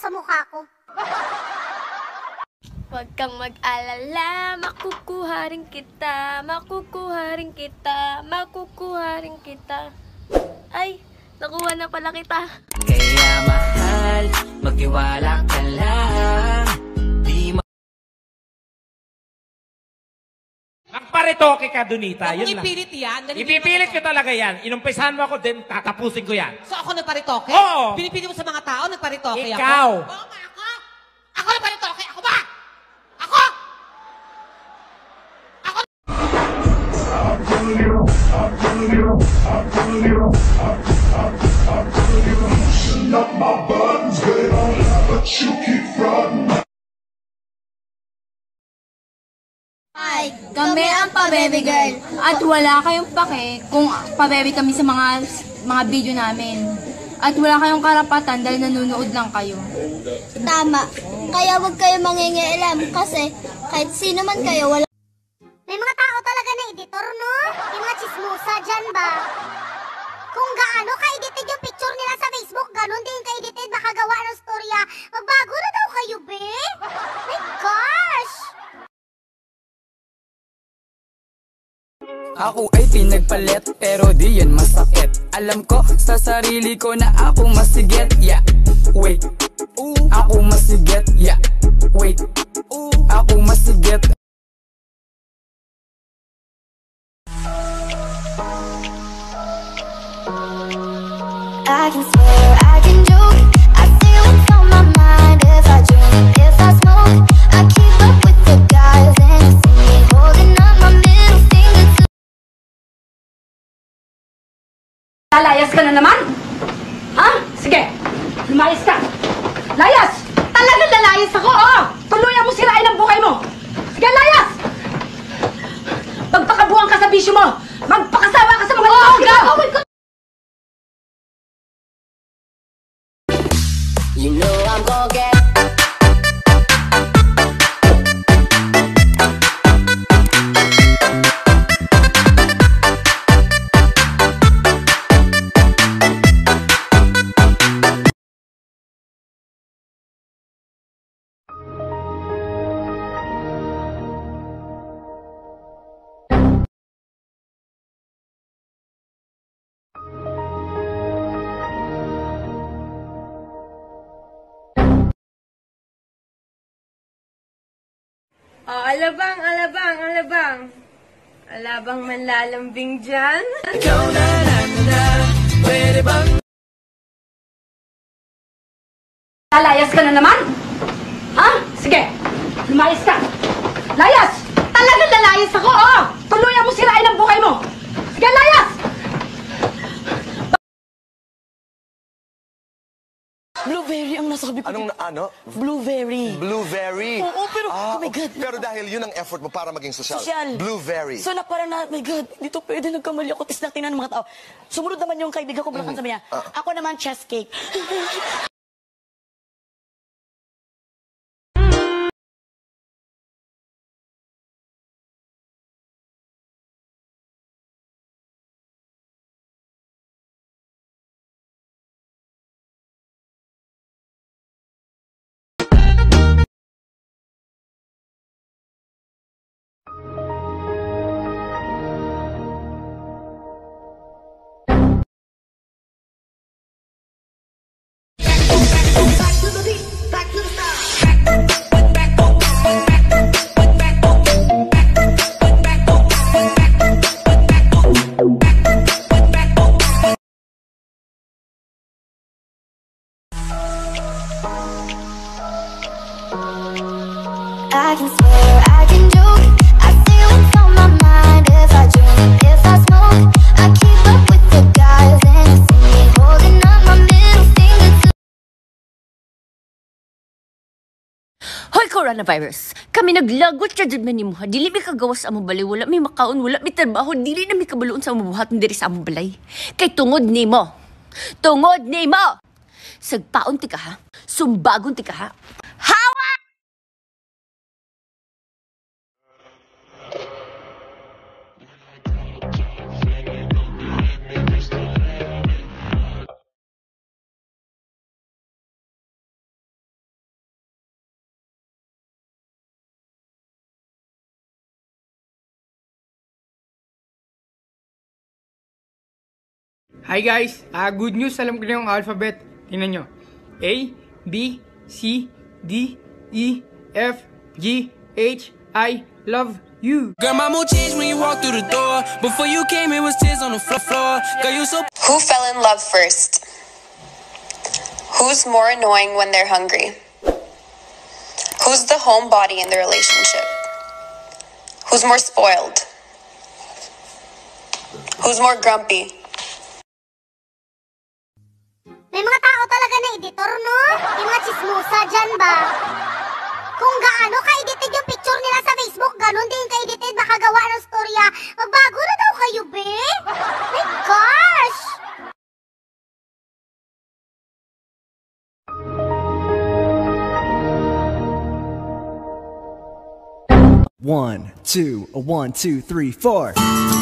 sa mukha ko. Huwag kang mag-alala, makukuha rin kita, makukuha rin kita, makukuha rin kita. Ay, nakuha na pala kita. Kaya mahal, magtiwala ka lang. Magparitoke ka, Donita. Huwag Yun mong lang. ipilit yan. Ipipilit ko talaga yan. Inumpisahan mo ako, then tatapusin ko yan. So ako nagparitoke? Oo. Pinipili mo sa mga tao, nagparitoke ako? Ikaw. Oo nga ako. Ako nagparitoke. Ako ba? Ako? Ako? Not my buttons, girl, but you keep frontin'. Hi, kami ang Pa-Baby Girl. At wala kayong pake kung pa-baby kami sa mga video namin. At wala kayong karapatan dahil nanonood lang kayo. Tama. Kaya wag kayo mangingialam kasi kahit sino man kayo, wala. May mga tao talaga na editor, no? Yung mga chismosa dyan ba? Kung gaano ka-edited yung picture nila sa Facebook, ganun din ka-edited, baka gawa ng storya. Magbago na daw kayo, be? My gosh! Ako ay pinagpalit pero di yan masakit. Alam ko sa sarili ko na ako masigit. Yeah, wait. Ako masigit. Yeah, wait. Ako masigit. I can swear, I can joke. I say what's on my mind. If I drink, if I smoke, I keep up with the guys and you see me holding up my middle finger to. Lalayas ka na naman? Ha? Sige, lumayas ka. Layas! Talagang lalayas ako, oh! Tuluyan mo sirain ang buhay mo! Sige, layas! Magpakabuhan ka sa bisyo mo! Magpakasawa ka sa mga gagawin ko! You know I'm gonna get. Oh, alabang, alabang, alabang. Alabang manlalambing dyan. Ikaw na, pwede bang? Lalayas ka na naman? Ha? Sige, lumayas ka. Layas! Talagang lalayas ako, oh! Tuluyan mo sirain ang buhay mo! Sige, layas! Blueberry ang nasabi ko. Anong ano? Blueberry. Blueberry. Oo, pero, oh my God. Pero dahil yun ang effort mo para maging social. Social. Blueberry. So na parang na, my God, dito pwede nagkamali ako. Tapos natingnan ng mga tao. Sumunod naman yung kaibigan ko, bulakan sabi niya, ako naman chess cake. I can swear, I can joke. I say what's on my mind. If I drink, if I smoke, I keep up with the guys and you see me holding up my middle finger to. Hoy, coronavirus! Kami naglagot siya dyan ni mo. Dili mi kagawas sa among balay. Wala mi makaon, wala mi trabaho. Dili na mi kabaluon sa among buhaton diri sa among balay. Kay tungod ni mo. Tungod ni mo! Sagpaon ti ka ha? Sumbagon ti ka ha? Hawa! Hi guys, good news, alam ko na yung alphabet. Tingnan nyo. A, B, C, D, E, F, G, H, I, love you. Girl, my mood changed when you walked through the door. Before you came, it was tears on the floor. Girl, you so. Who fell in love first? Who's more annoying when they're hungry? Who's the homebody in the relationship? Who's more spoiled? Who's more grumpy? May mga tao talaga na editor, no? Yung mga chismosa dyan ba? Kung gaano ka-edited yung picture nila sa Facebook, ganun din ka-edited makagawa ng storya. Bago na daw kayo, be? My gosh! One, two, 1, 2, 3, 4.